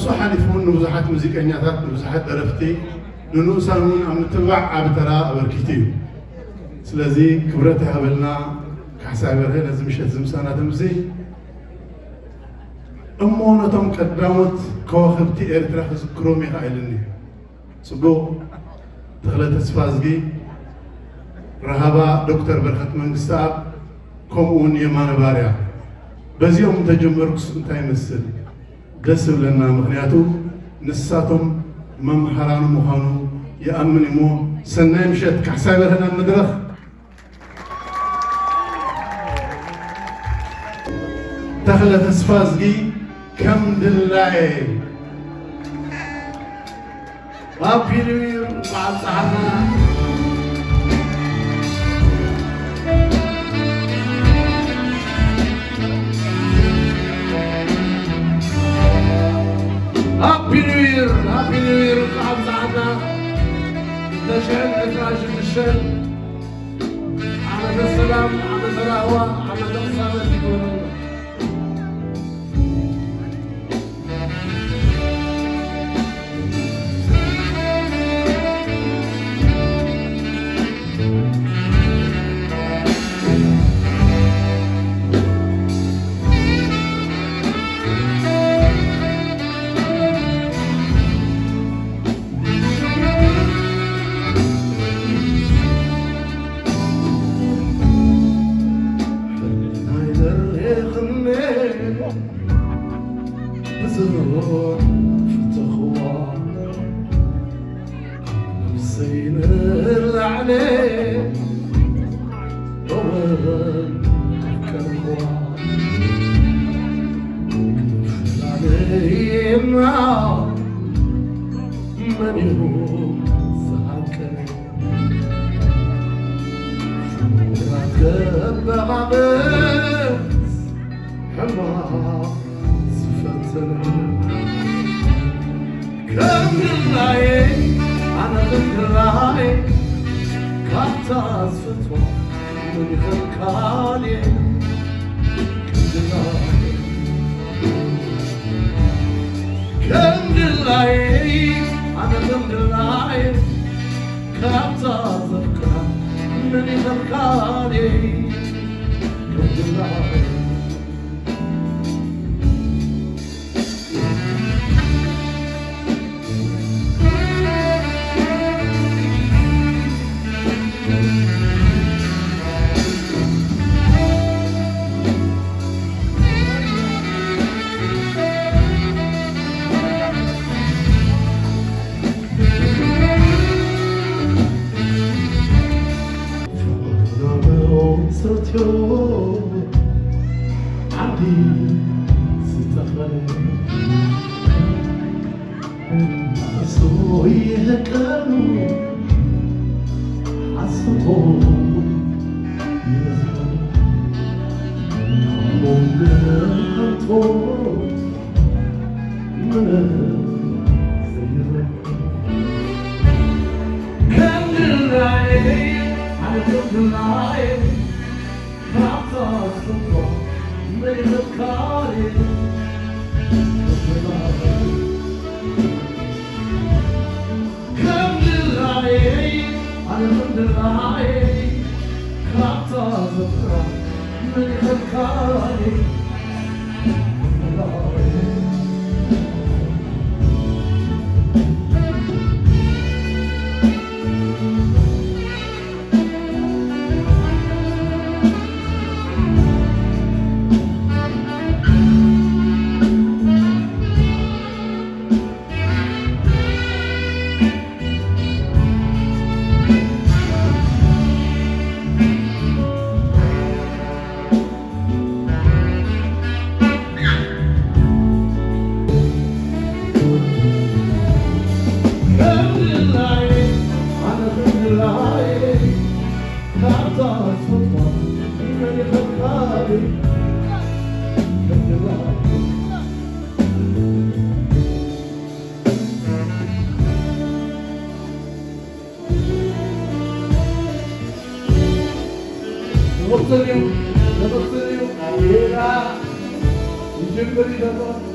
كابسو حالفون نبزحات موسيقانيات نبزحات درفتي ننوسانون أم نتبع عبترا أبركيتيو سلازي كبرتها قبلنا كحسابرها لازم مشهد زمسانة دمزي أمونتهم قدامت كواخبتي إرترا خزكرومي خايلني سبو تغلى تسفازجي رهابا دكتور برخت منقستاب كومون يمان باريا بزيوم تجمر كسنتاي مسل دس لنا مخنياتو نساتهم ممحران مخانو يأمن مو سناي مشت كحسابر هنا المدرخ تغلى تسفازجي كم دلاي هابي نيو يير مع الصحابة هابي نيو يير مع الصحابة تشعل إخراج الشل عمد السلام عمد الهوى عمد الصلاة يقول الله نبصريو نبصريو إيرا يجبري دبا